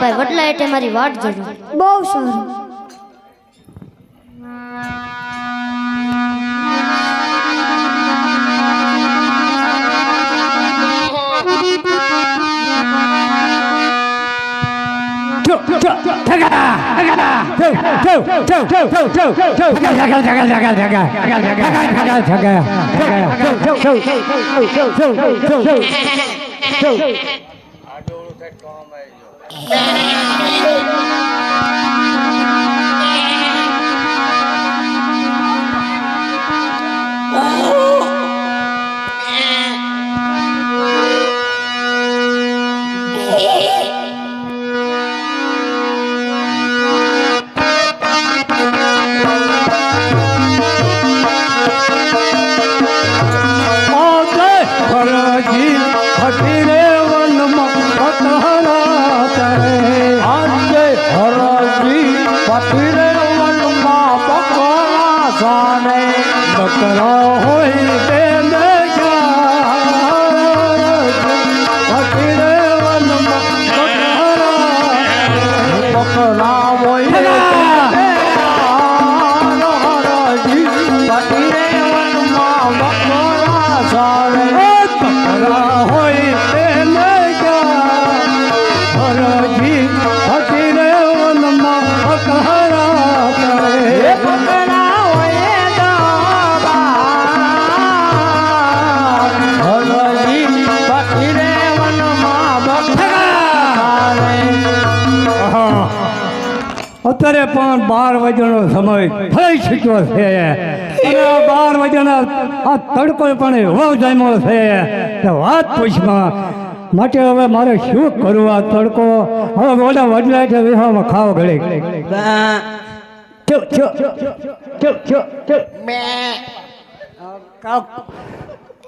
ભાઈ વડલા એટલે મારી વાટ જોજો. બહુ સારું. અત્યારે પણ 12 વાગ્યાનો સમય થઈ ચૂક્યો છે અને 12 વાગ્યાના આ તડકો પણ એવો જામ્યો છે કે વાત પૂછમાં. માટે હવે મારે શું કરવું? આ તડકો હવે મોટા વડલા છે વિહામાં ખાવ ઘડી.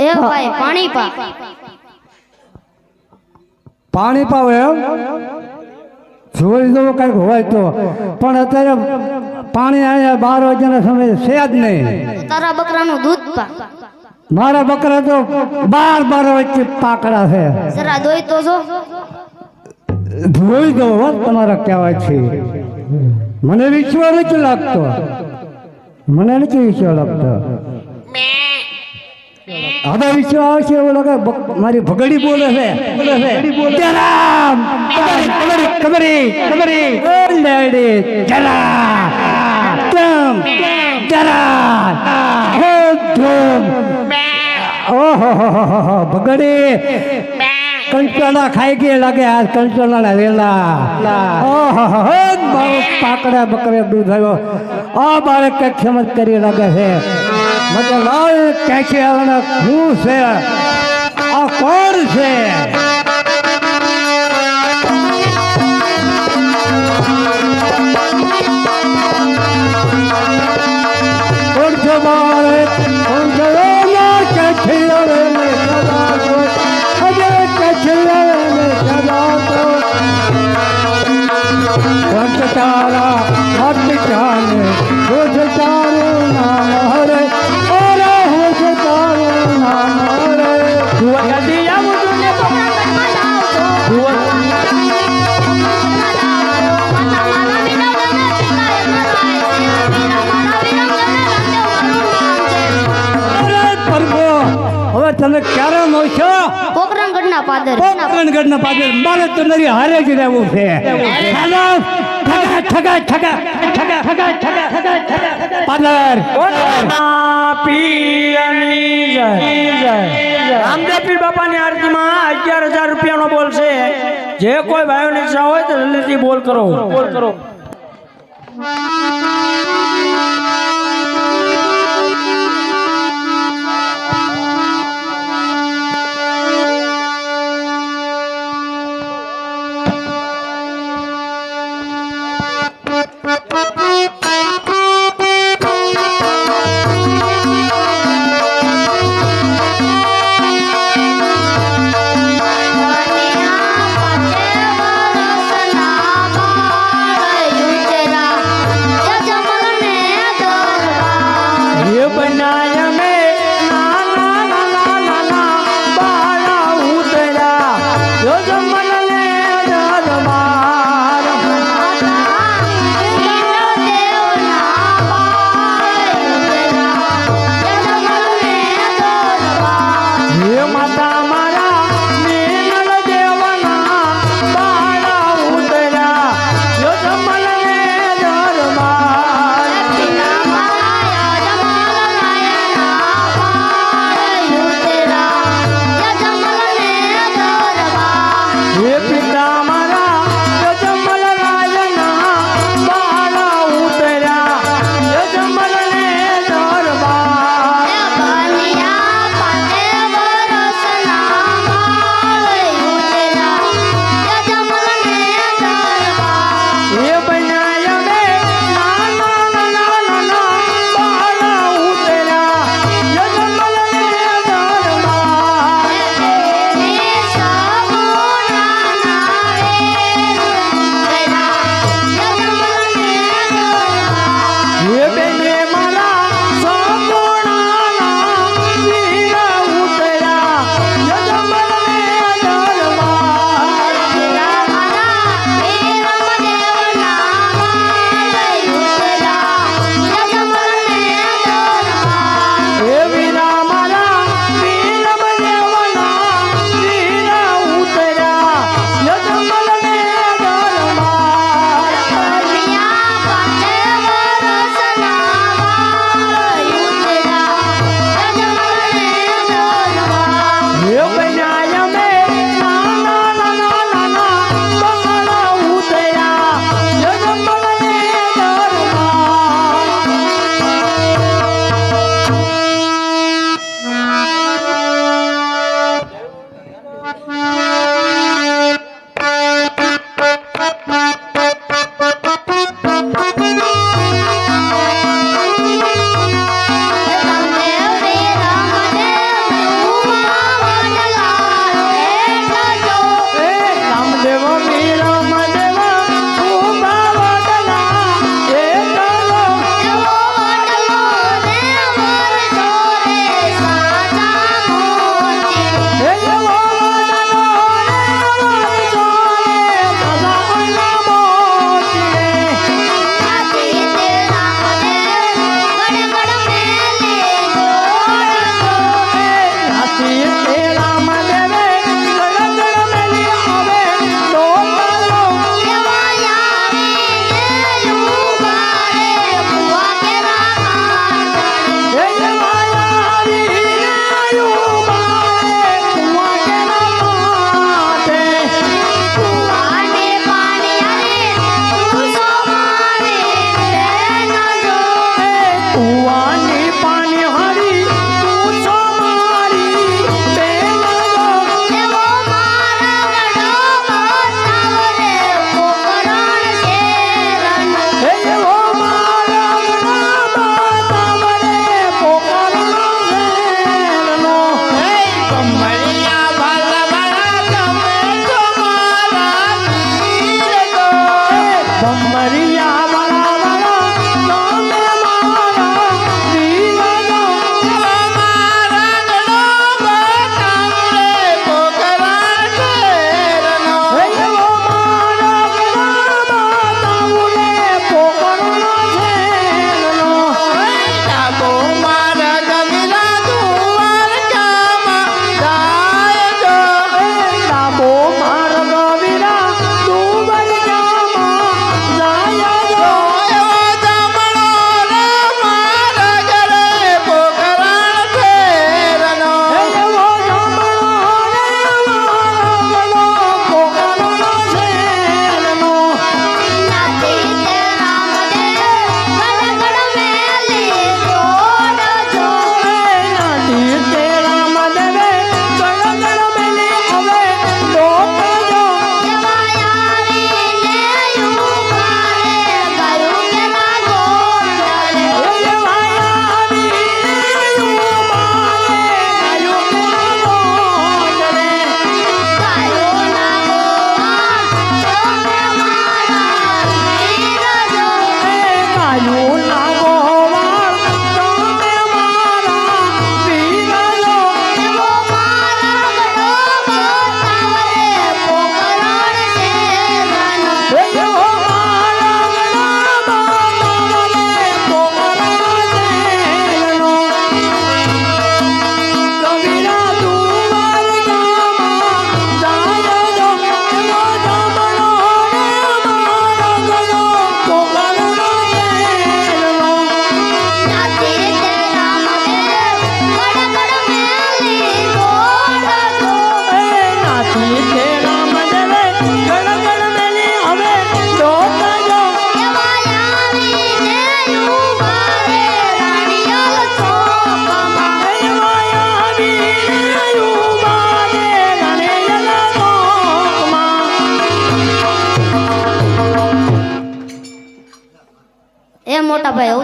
એ ભાઈ પાણી પા. પાણી પાવ એમ જોઈ દો કઈક હોય તો. પણ અત્યારે પાણી અહીંયા 12 વાગ્યાના સમય છે જ નહીં. તારા બકરાનું દૂધ પા. મારા બકરા તો 12 વચ્ચે પાકડા છે. જરા દોઈ તો જો. જોઈ દો તમારા કહેવાય છે. મને વિશ્વાસ નથી લાગતો. મને નથી વિશ્વાસ લાગતો. હવે વિશ્વાસ છે એવો લાગે મારી ભગડી બોલે છે. જરા કબરી લેડી જરા ઓહો ભગડી કંચોલા ખાઈ ગઈ લાગે. આ કંચોલા વેલા ઓહો પાકડા બકરે દૂધ આવ્યો. આ બાળક કઈક સમજ કરી લાગે છે. મને લાલ ક્યાંથી આવવાના શું છે? આ કોણ છે? કોણ છો મારે? કોણ છો ક્યાંથી આવે ને સદા હજે ક્યાંથી આવે ને સદા કોણ તારા હાથ ચાલે રોજ તારું નામ હરે. હવે તમે ક્યારે મળશો? પોકરણગઢના પાદર. પોકરણગઢના પાદર. મારે તો નરી હારે જ રહેવું છે. પાદર રામદેવ પીર બાપાની આરતીમાં 11,000 રૂપિયાનો બોલ છે. જે કોઈ ભાઈઓની ઈચ્છા હોય તો જલ્દીથી બોલ કરો.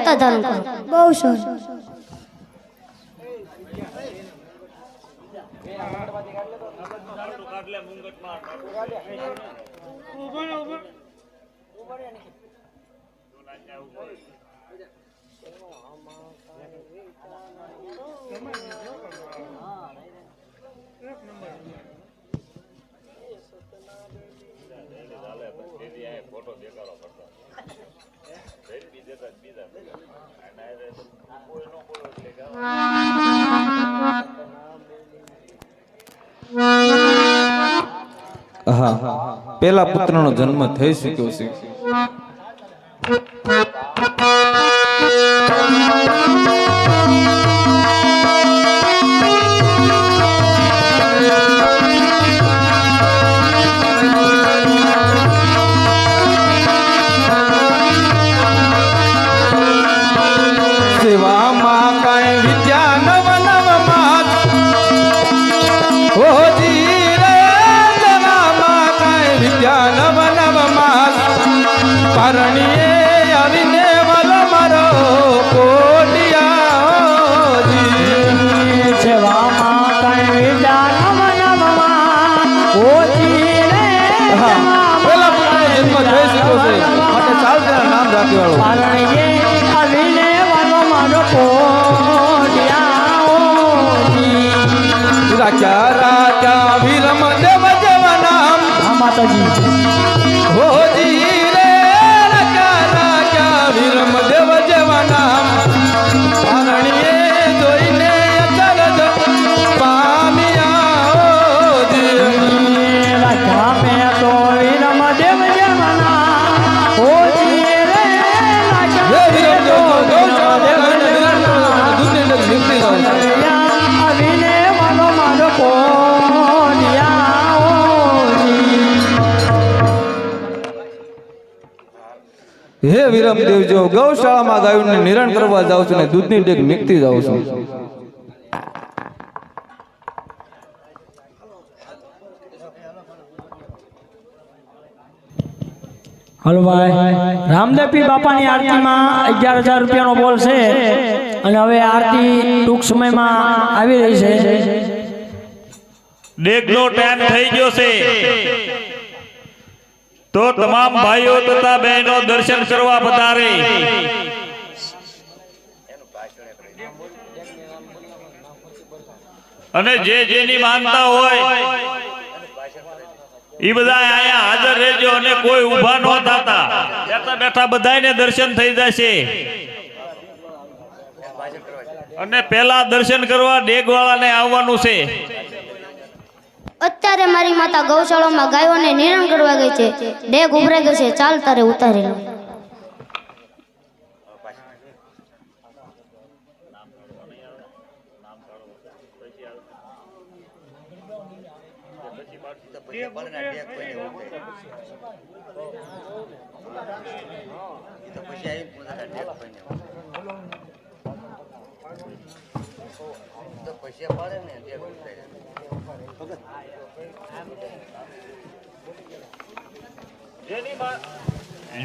અવતાર ધારણ કરો. બહુ સરસ. હા, પેલા પુત્રનો જન્મ થઈ શક્યો છે. સેવામાં કાંઈ વિદ્યા નવ નવમાં હોજી રે, સેવામાં કાંઈ વિદ્યા નવ નવમાં પરણીએ આવીને વલ મારો કોડિયાજી. સેવામાં કાંઈ વિદ્યા નવ નવમાં હોજી રે, પેલા પુત્રનો જન્મ થઈ શક્યો છે માટે ચાલ તેના નામ રાખ્યો. પરણીએ આવીને વલ મારો કોડિયાજી. રાખ્યા રાખ્યા વિરમ દેવ જેવ નામ હા માતાજી. હોજી રે, રાખ્યા રાખ્યા વિરમ દેવ જેવ નામ પરણીએ જોઈને અચરજ પામ્યા હોજી. રાજા મેં તો વિરમ દેવ જમના હોજી રે, હે વિરમ દેવ દુનિયા નીકળી જાવ. આવીને મારો મારો કોડિયા હોજી. હે વિરમદેવ જો ગૌશાળામાં ગાયોને નિરણ કરવા જાઉં છું ને દૂધની ડેક મીકતી જાઉં છું. હલો ભાઈ, રામદેવપી બાપાની આરતીમાં 11,000 રૂપિયાનો બોલ છે અને હવે આરતી ટૂંક સમયમાં આવી રહી છે. ડેગનો ટાઈમ થઈ ગયો છે તો તમામ ભાઈઓ તથા બહેનો દર્શન કરવા પધારે. અને જે જેની માનતા હોય એ બધા અહીંયા હાજર રહેજો અને કોઈ ઊભા ન થતા, બેઠા બેઠા બધાને દર્શન થઈ જશે. અને પહેલા દર્શન કરવા ડેગવાળાને આવવાનું છે. અત્યારે મારી માતા ગૌશાળામાં ગાયોને નિરણ કરવા ગઈ છે. ડેગ ઉભરાઈ ગયો છે, ચાલ તારે ઉતારી લો.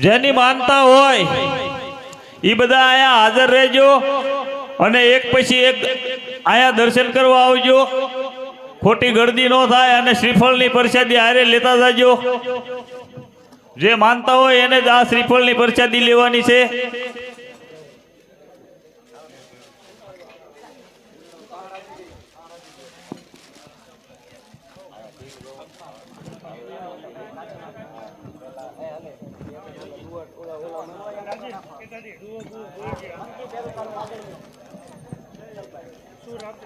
જેની માનતા હોય એ બધા અહીંયા હાજર રહેજો અને એક પછી એક અહીંયા દર્શન કરવા આવજો. ખોટી ગળદી ન થાય અને શ્રીફળની પ્રસાદી હારે લેતા જાજો. જે માનતા હોય એને જ આ શ્રીફળની પ્રસાદી લેવાની છે.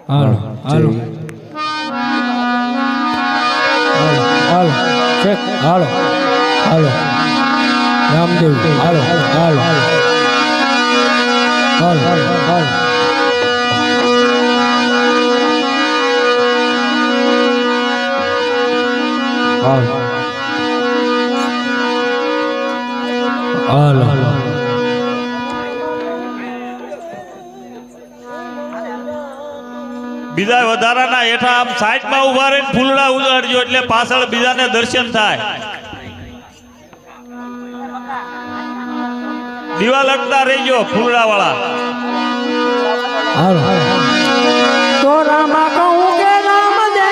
હાલો હાલો હાલો ચેક હાલો હાલો રામદેવ હાલો હાલો હાલો હાલો હાલો હાલો હાલો બીજા વધારાના હેઠા આમ સાઈડમાં ઉભા રહીને ફૂલડા ઉગાડજો એટલે પાછળ બીજાને દર્શન થાય. દીવા લટતા રહેજો ફૂલડા વાળા. હાલો તો રામા કહું કે રામ દે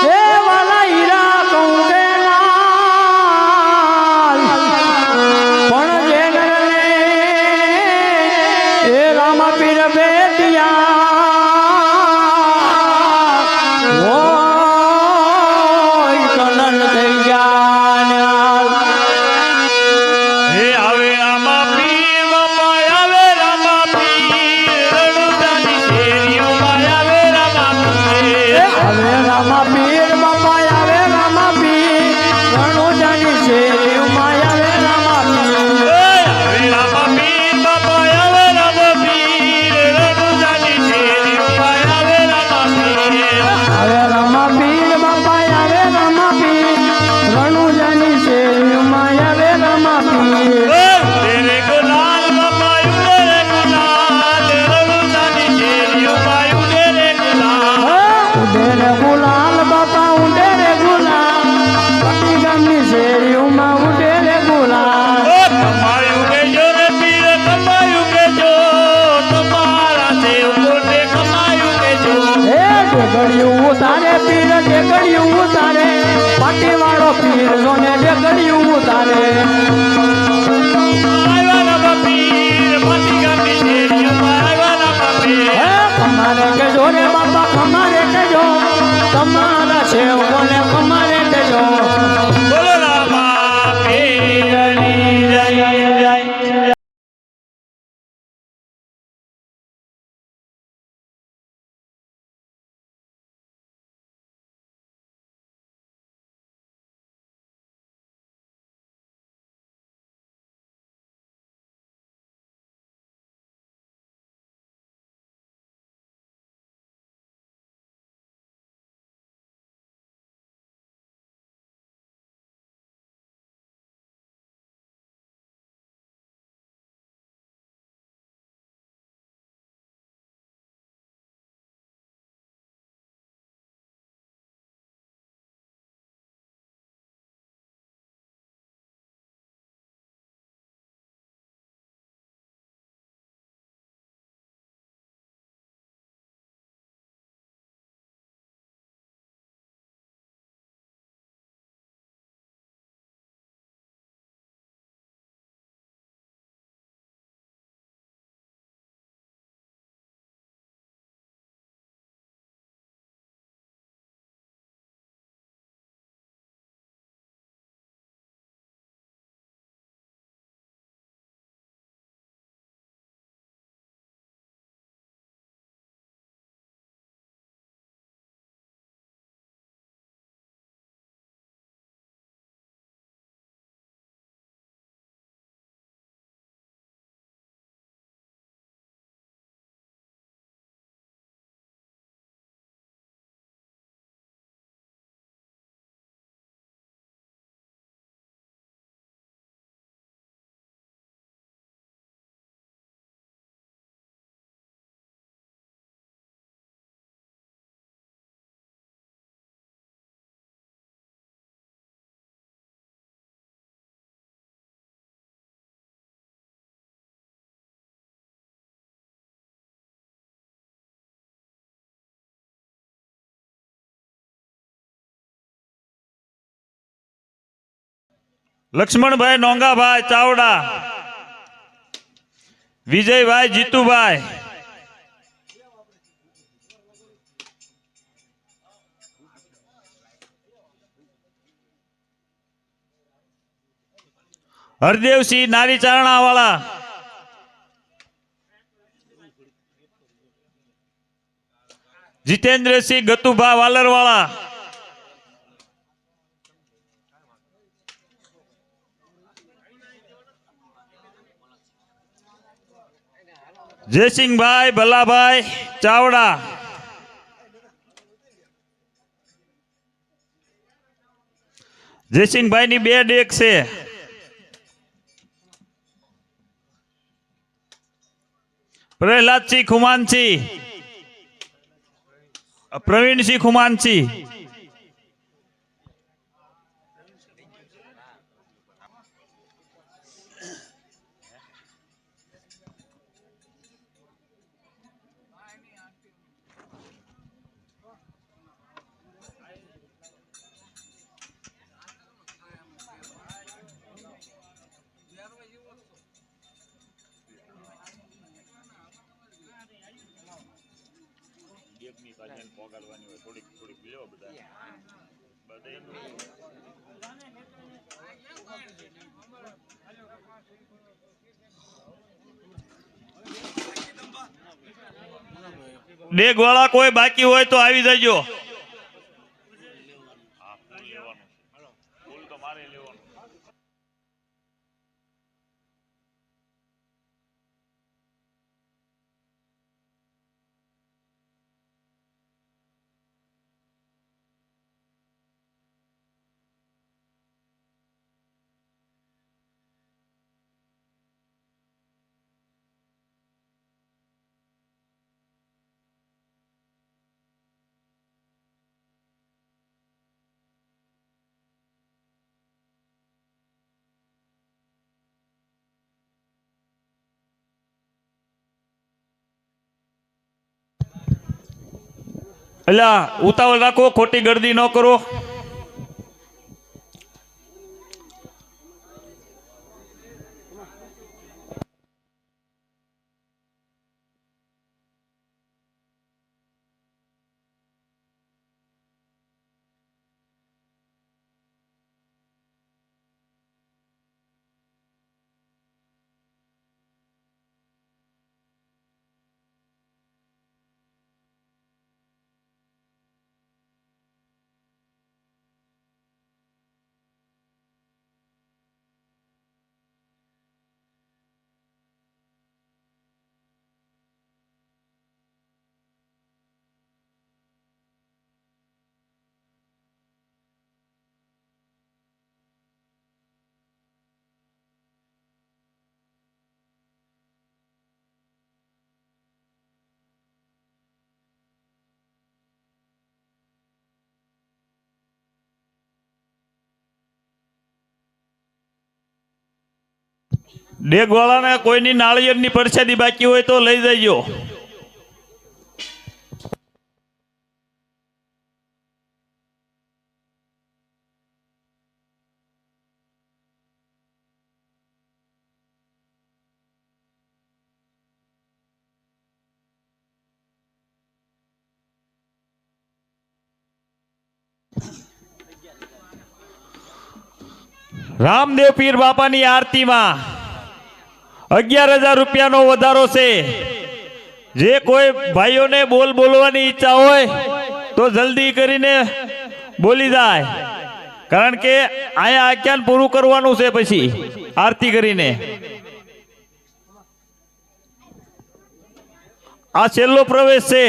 હે વાલા હીરા કહું કે લાલ પણ જે નરને હે રામા પીર બેટિયા ઓય કનન થઈ ગયા હે આવે રામા પીર બાપા આવે રામા પીર રણુજાની શેરીઓમાં આવે રામા પીર. હવે રામા પીર બાપા આવે રામા પીર રણુજાની શેરીમાં આવે રામા પીર આવે રામા પીર બાપા આવે રામા પીર રણુજાની શેરીઓમાં આવે રામા પીર. હવે રામા પીર બાપા આવે રામા પીર રણુજાની શેરીમાં આવે રામા પીર તેરે ગુલાલ બાપા ઉડે ગુલાલ રણુજાની શેરીઓમાં ઉડે ગુલાલ. ઉડે રે ગુલાલ બાપા ઉડે રે ગુલાલ પટી ગામની શેરીમાં ઉડે રે ગુલાલ કમાયું કેજો રે પીર કમાયું કેજો તમારા સેવકોને કમાયું કેજો. હે ડેગડિયું ઉતારે પીર ડેગડિયું ઉતારે પાટીવાળો પીર જોને ડેગડિયું ઉતારે આવ્યા રામા પીર માટી ગામની શેરીઓમાં આવ્યા રામા પીર. હે કમારે કેજો રે બાપા કમારે કેજો તમારા સેવકોને કમારે કેજો બોલો રામા પીરની જય જય. લક્ષ્મણભાઈ નોંગાભાઈ ચાવડા, વિજયભાઈ જીતુભાઈ, હરદેવસિંહ નારી ચારણા વાળા, જીતેન્દ્રસિંહ ગતુભા વાલરવાળા, જયસિંહભાઈ ભલાભાઈ ચાવડા, જયસિંહભાઈ ની 2 ડેક છે. પ્રહલાદસિંહ ખુમાનસિંહ, પ્રવીણસિંહ ખુમાનસિંહ, એકની પાસે એને પોગાડવાની હોય થોડીક થોડીક લ્યો બધા ડેગ વાળા કોઈ બાકી હોય તો આવી જજો. ફૂલ તો મારે લેવાનું. અલ્યા ઉતાવળ રાખો, ખોટી ગર્દી ન કરો. ડેગ વાળાને કોઈની નાળિયેરની પ્રસાદી બાકી હોય તો લઈ જજો. રામદેવ પીર બાપાની આરતીમાં 11,000 રૂપિયાનો વધારો છે. જે કોઈ ભાઈઓને બોલવાની ઈચ્છા હોય તો જલ્દી કરીને બોલી જાય, કારણ કે અહીંયા આખ્યાન પૂરું કરવાનું છે પછી આરતી કરીને. આ છેલ્લો પ્રવેશ છે.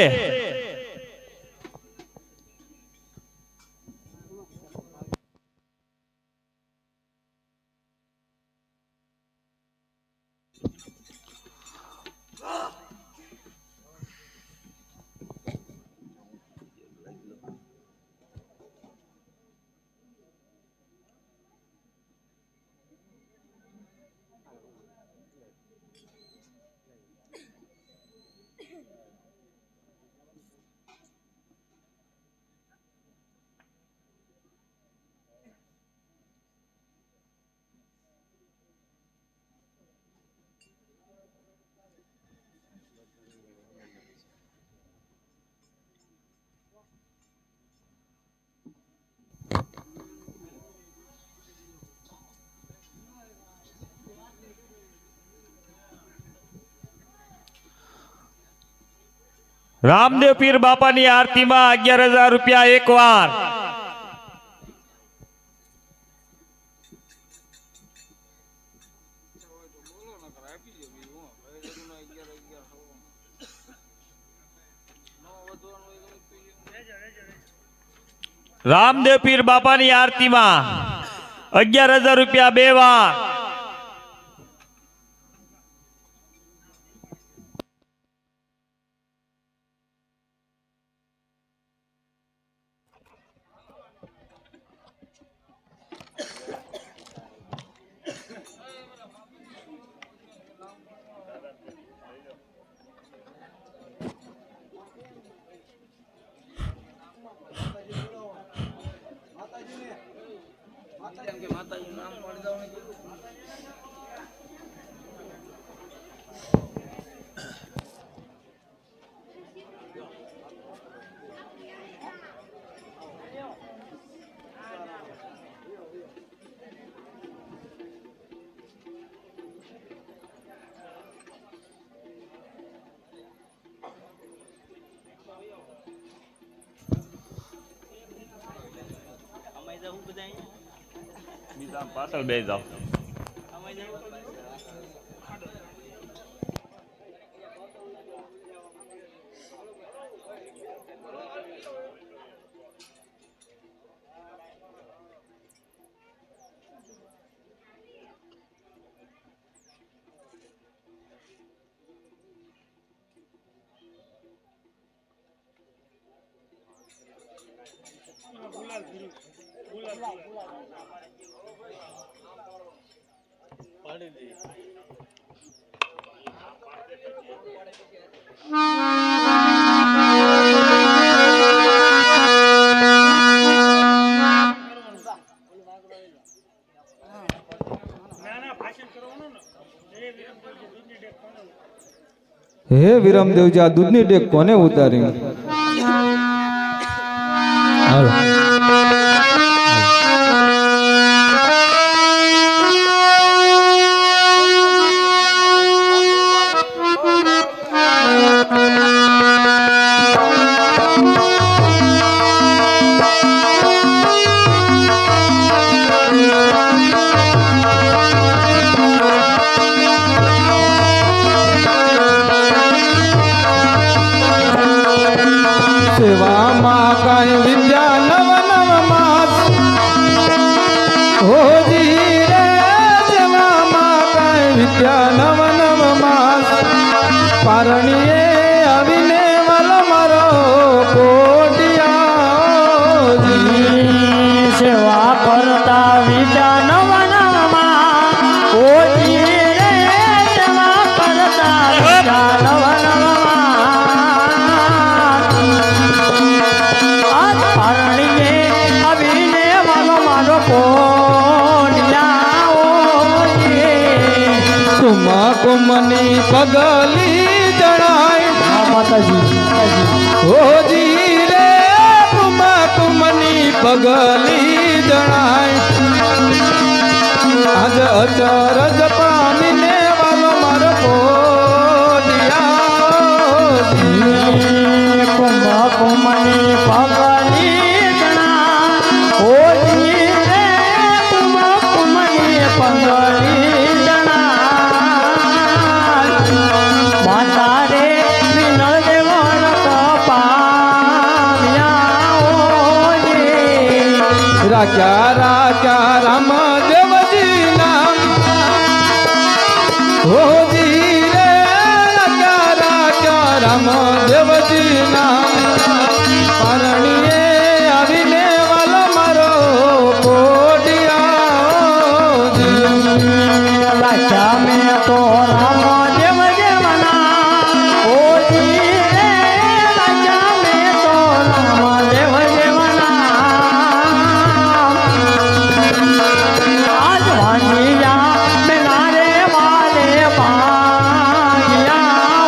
રામદેવ પીર બાપાની આરતીમાં 11,000 રૂપિયા એકવાર. રામદેવ પીર બાપાની આરતીમાં 11,000 રૂપિયા બે વાર. માતાજી નામ મળી જાવ. પાછળ બે જાઓ. હે વિરમદેવજી આ દૂધની ડેક કોને ઉતારી? હાલો સેવામાં કાંઈ વિદ્યા નવ નવ માસ હોજી રે, સેવામાં કાંઈ વિદ્યા નવ નવ માસ પારણીએ આવીને વાલ મારો કોટિયાજી સેવા કરતા વિદ્યા નવ નવમાં કોઈ રે સેવા કરતા વિદ્યા નવ નવમાં આજ પારણીએ આવીને વાલો મારો કોડિયા તુમા કુમની પગલી જણાય માતાજી હોજી રે, તુમા કુમની પગલી જણાય આજ અચરજ પામીને વાલો મારો કોડિયાજી કુમની પગલી જણા હોજી રે કુમની પગલી જણા માતા રે વિનળ દેવો પામ્યા હોજી રાખ્યા રાખ્યા રામ દેવજી નામ હોજી રે, રાખ્યા રાખ્યા રામ દેવજી નામ પારણીએ આવીને વાલો મારો કોડિયાજી રાખ્યા મેં તો રામ દેવ દેવના હોજી રે રાખ્યા મેં તો રામ દેવ દેવના આજ વાંડિયા મેના રે વાલે ભાગ્યા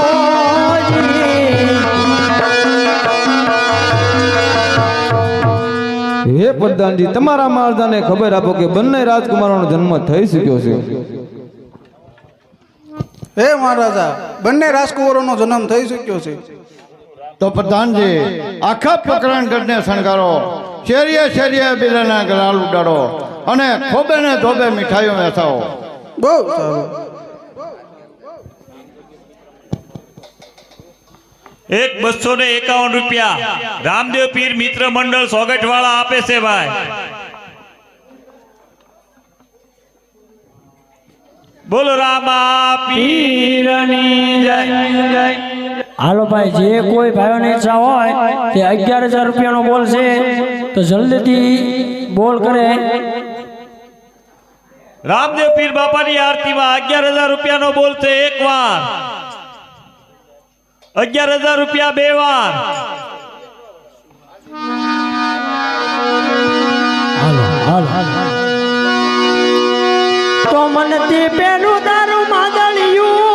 હોજી હે પ્રધાનજી, તમારા મહારાજાને ખબર આપો કે બંને રાજકુમારોનો જન્મ થઈ શક્યો છે. હે મહારાજા, બંને રાજકુંવરોનો જન્મ થઈ શક્યો છે. તો પ્રધાનજી આખા પ્રકરણગઢને શણગારો, શેરીએ શેરીએ બિલાના ગલાલ ઉડાડો અને ખોબે ને ધોબે મીઠાઈઓ વેચાવો. બહુ સારું. એક 251 રૂપિયા રામદેવ પીર મિત્ર મંડળ સોગઠવાળા આપે છે ભાઈ. બોલો રામા પીરની જય. હાલો ભાઈ, જે કોઈ ભાઈઓની ઈચ્છા હોય તે 11,000 રૂપિયાનો બોલ છે તો જલ્દીથી બોલ કરે. રામદેવ પીર બાપાની આરતીમાં 11,000 રૂપિયાનો બોલ છે એક વાર, 11,000 રૂપિયા બે વાર. તો મનથી પેલું તારું માદળિયું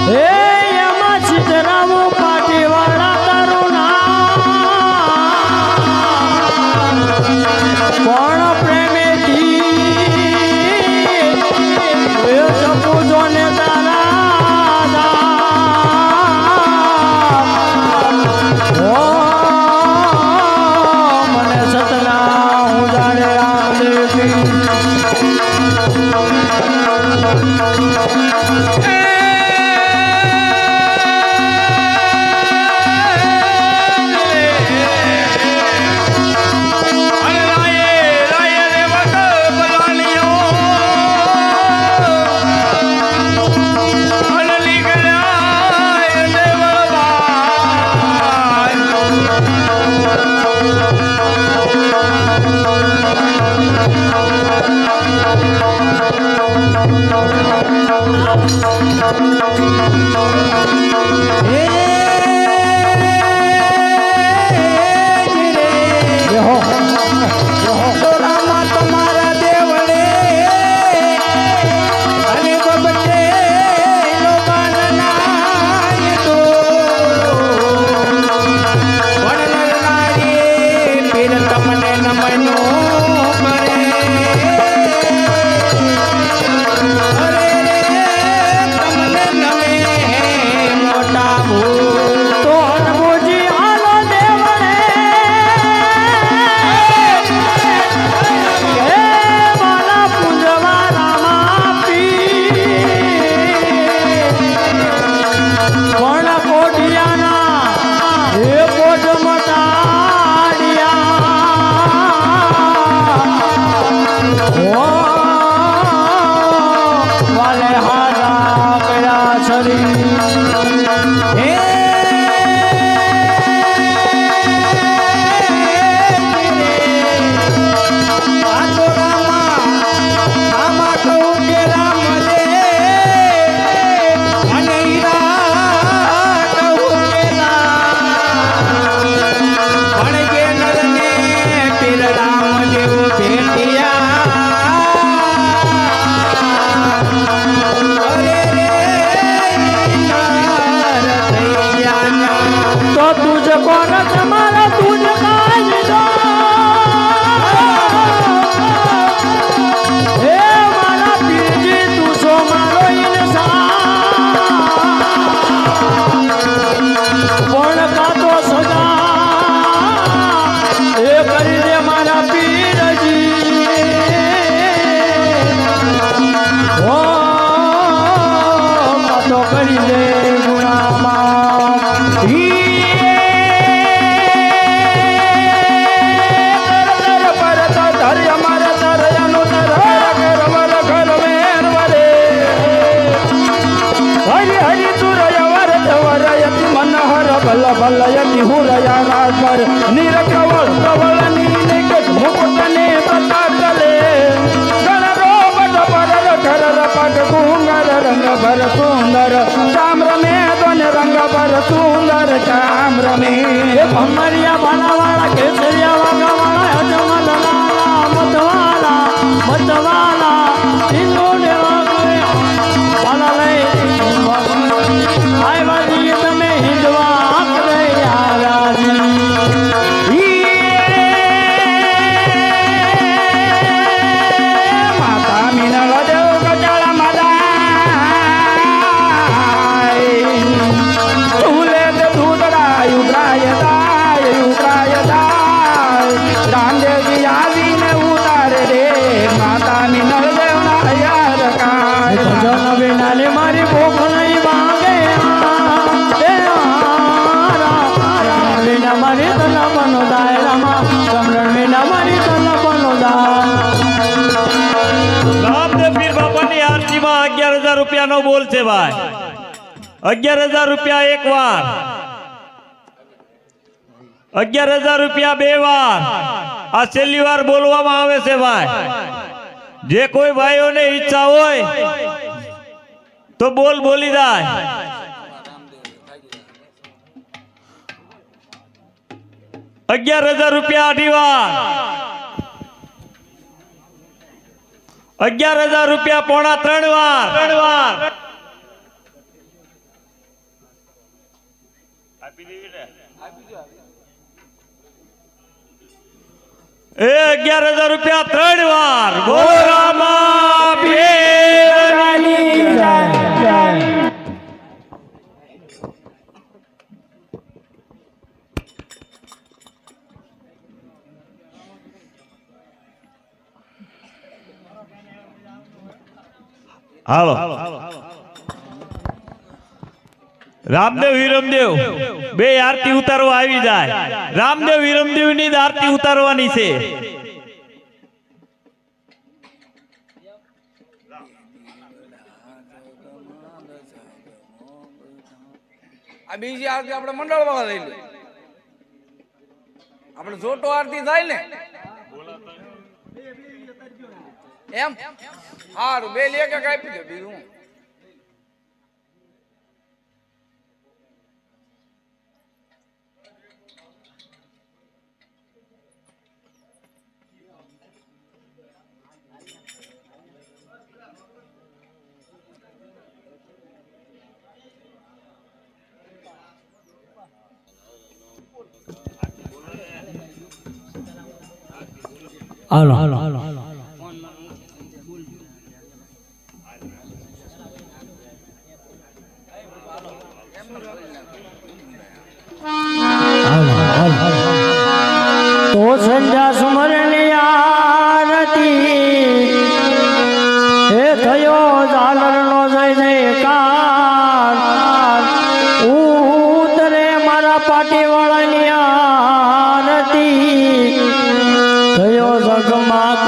હે એમાં સીતરાવું પાટીવાળા તારું નામ કોણ પ્રેમેથી એ સપૂજો ને તારા દામ. ઓ મને સતનામ ભલયતિ હુરયા રાજ પર નિરકવળ પ્રવળ નીનિક મુકુટને પ્રતાપ લે ગણ રોબટ પર ધરર પગ કુંગર રંગ ભર સુંદર ચામ્ર મે દોન રંગ ભર સુંદર ચામ્ર મે ભમરિયા ભાલાવાળા કેસરિયા વાગાવાળા અજમલ લાલા મતવાલા મતવાલા સિંધુ દેવા ભાલા લઈ આય વાજી તમે હિંદવા મારી ભૂખ નહીં માંગે મારી તલપનો દાયરામાં સમરણ વિના મારી તલપનો રામદેવ પીર બાપાની આરતીમાં 11,000 રૂપિયાનો બોલ છે ભાઈ. 11,000 રૂપિયા એક વાર, 11,000 રૂપિયા બે વાર. આ છેલ્લી વાર બોલવામાં આવે છે ભાઈ. જે કોઈ ભાઈઓને ઈચ્છા હોય તો બોલ બોલી જાય. 11,000 રૂપિયા અઢી વાર, 11,000 રૂપિયા પોણા ત્રણ વાર. એ 11,000 રૂપિયા ત્રણ વાર. બોલો રામા પીરની જય. હાલો રામદેવ વિરમદેવ બે આરતી ઉતારવા આવી જાય રામદેવ વિરમદેવ ની જ આરતી ઉતારવાની છે આ બીજી આરતી આપણે મંડળમાં લઈ લે આપણે જોટો આરતી થાય ને એમ સારું બે લે કે કાપી દે બીજું હાલો તો સંધ્યા સુમરની આરતી હે થયો ઝાલરનો જય જયકાર ઉતરે મારા પાટીવાળાની આરતી થયો જગમાં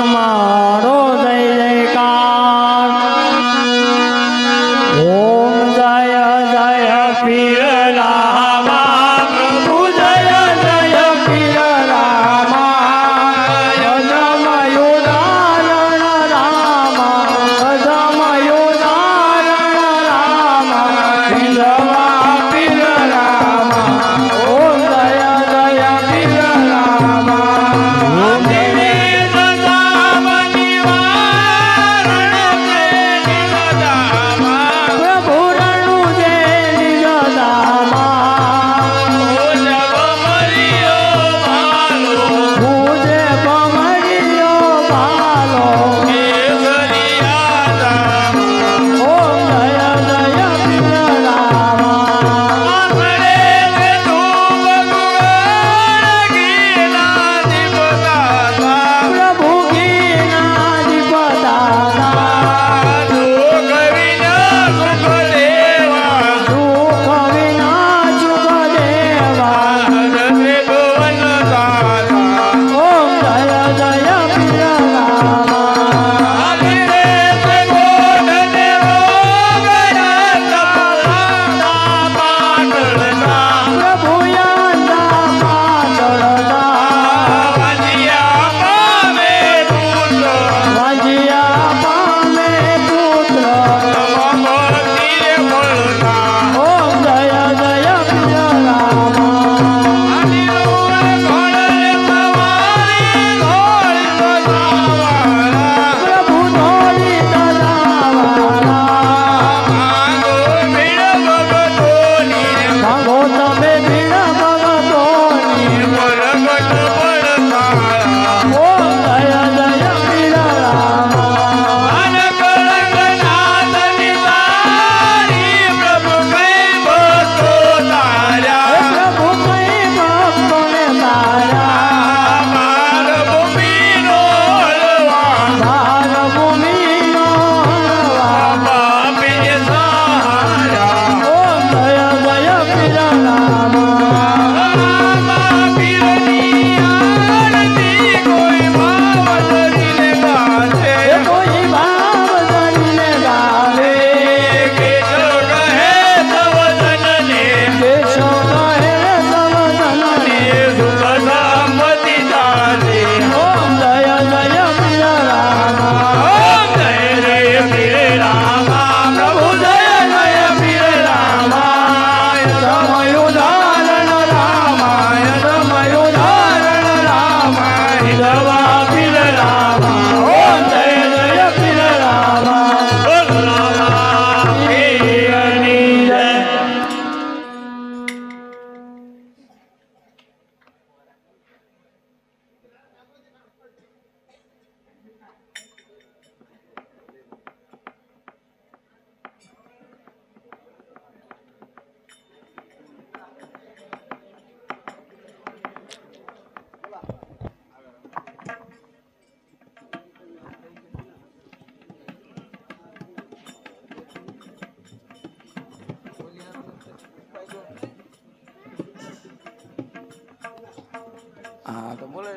હા તો બોલે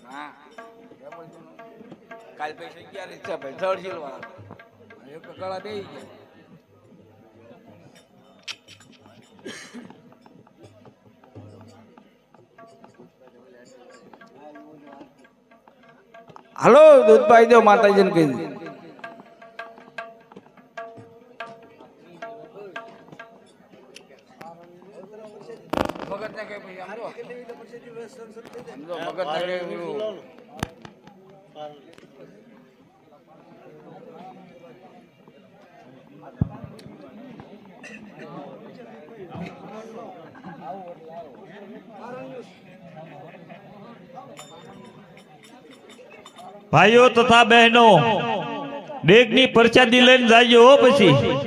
હા કાલ પછી 11 છે ભાઈ જળ જીલવા એક તો ગળા બેહી ગયા હાલો દૂધ પાઈ દો માતાજીને કહી દે મગજ ને કઈ પછી આમ જો મગજ ને કઈ પેલું ભાઈઓ તથા બહેનો ડેગની પ્રસાદી લઈને જાજો હો પછી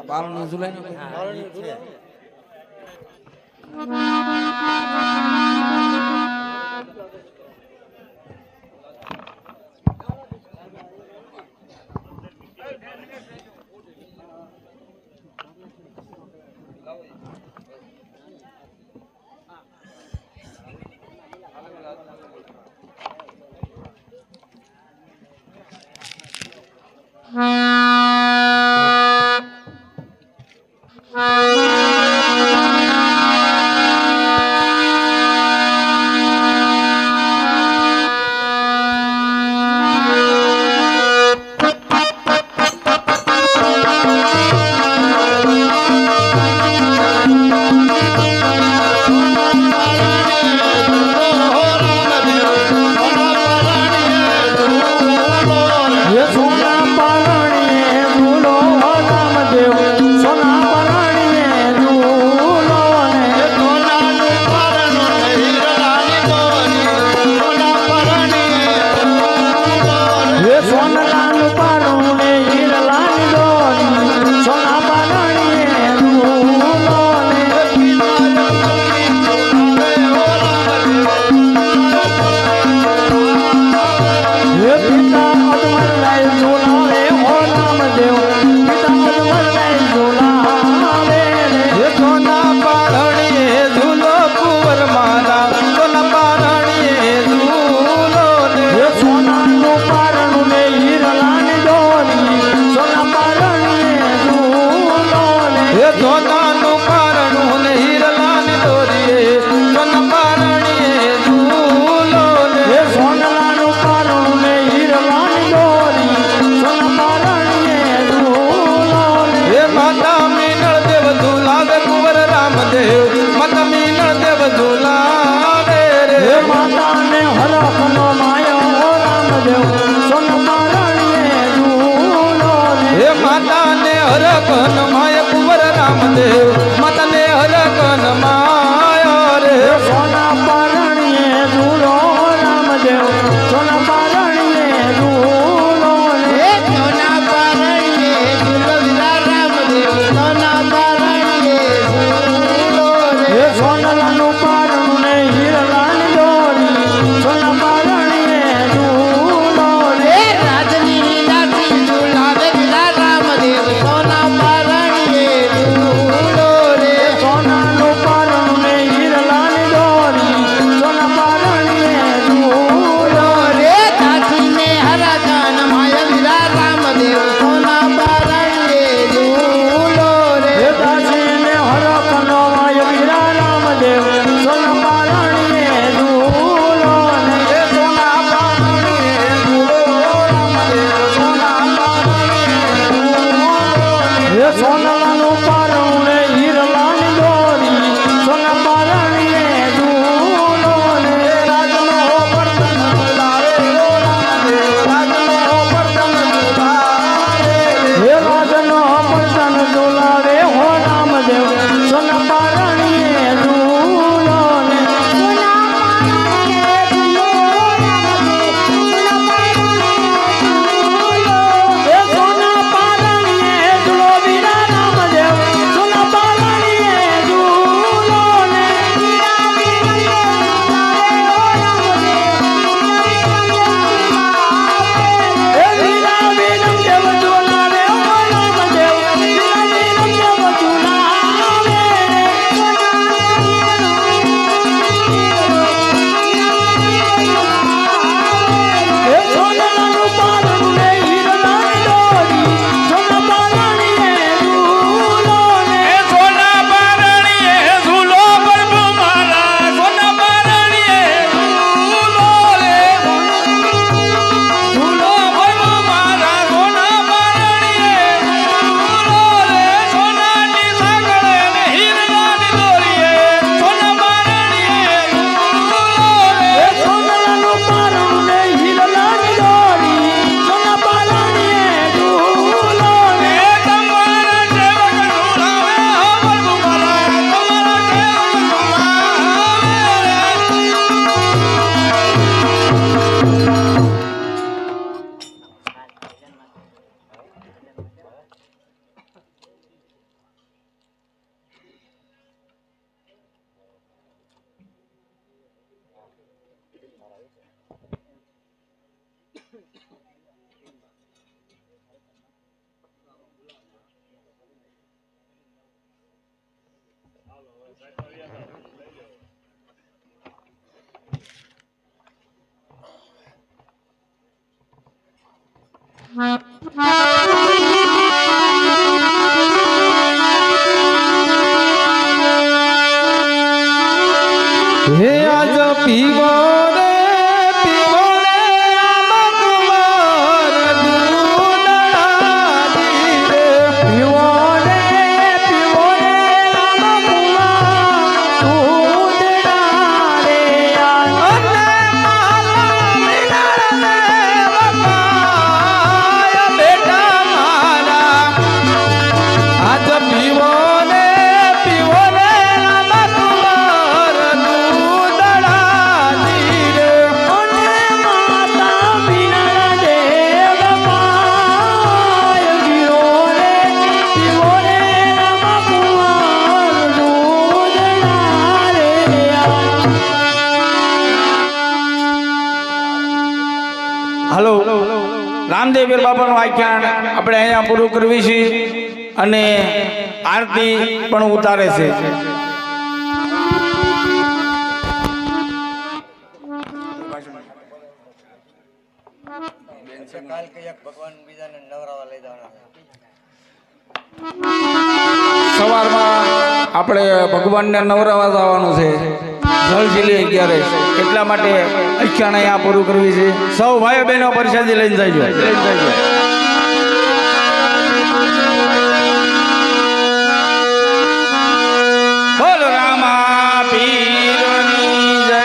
બારણું ઝુલાઈ હરકન માય કુંવર રામદેવ મતને હરકન માય રે સોના પારણીએ ઝૂલો રામદેવ સોના પારણીએ ઝૂલો રે સોના પારણીએ ઝૂલો રામદેવ સોના પારણીએ ઝૂલો હે સોનલાનું પારણું ને હીરલાની દોરી સોના પારણીએ ઝૂલો રે રાજની લાઠી ઝૂલાવે રામદેવ સોના પારણીએ ઝૂલો રે સોનાનું પારણું હે આજ પીવો રે પીવો રે રામ કુંવર દૂધ ડાળી રે પીવો રે રામ કુંવર દૂધ ડાળે અને માલા મીનાળ ને વપાય બેટા મારા આજ પીવો રે રામ કુંવર દૂધ ડાળી રે અને માતા મીના દેવ પાય પીવો રે રામ કુંવર દૂધ ડાળે હાલો રામદેવ પીર બાપાનું આખ્યાન આપણે અહીંયા પૂરું કરવી છે અને આરતી પણ ઉતારે છે. સવારમાં આપણે ભગવાનને નવરાવા જવાનું છે જળજીલી 11 એટલા માટે આખ્યાન અહીંયા પૂરું કરવી છે. સૌ ભાઈઓ બહેનો પ્રસાદી લઈને જજો. બોલ રામા પીરની જય.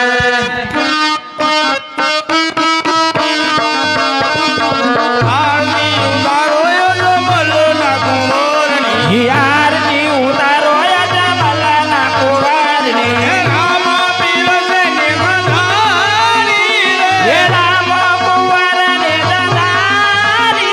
આરતી ઉતારો યો મલના કુંવરની. આરતી ઉતારો યો મલના કુંવરની. રામા પીર છે ને બંધારી રે. રામા કુંવર ને બંધારી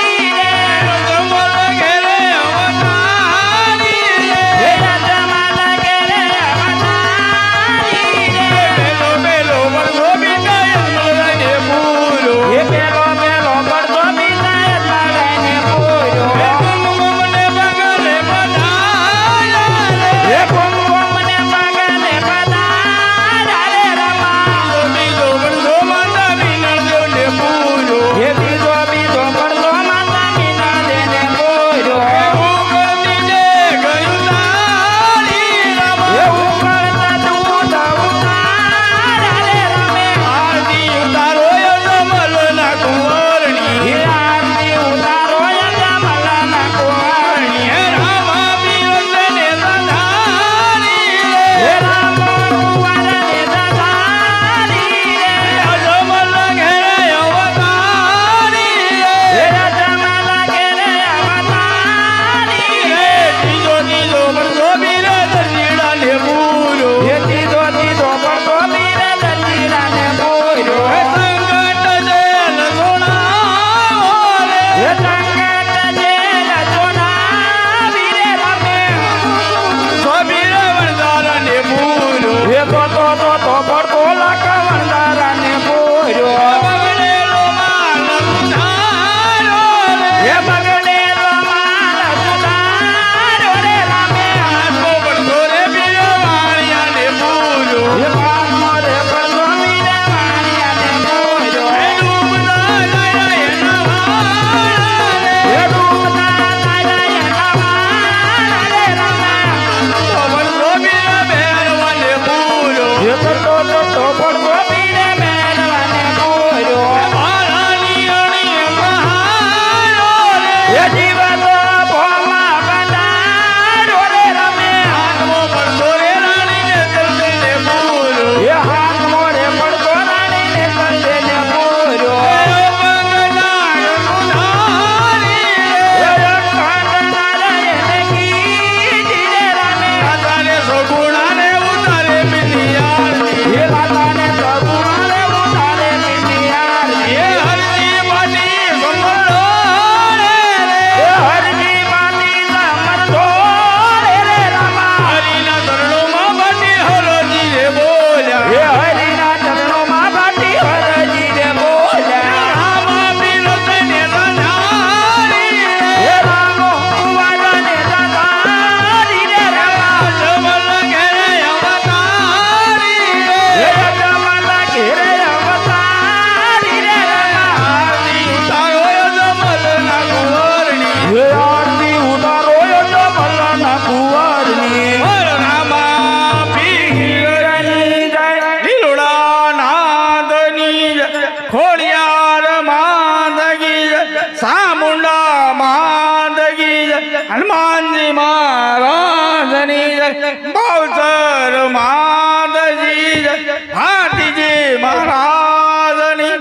ખોડિયાર માંદગી જય સામુંડા માંદગી જય હનુમાનજી મહારાજની જય બહુચર માધજી જય હાથીજી મહારાજની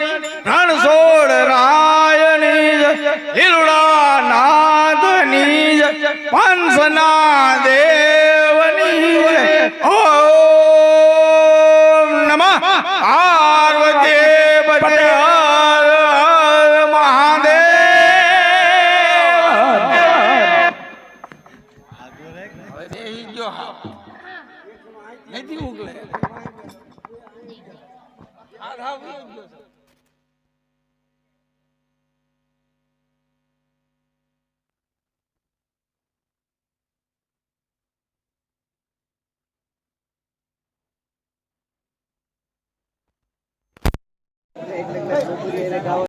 રણછોડ રાયની જય હિરુડા નાથની જય પંચના દેવની જય ઓમ નમઃ પાર્વતી પતે હર હર મહાદેવ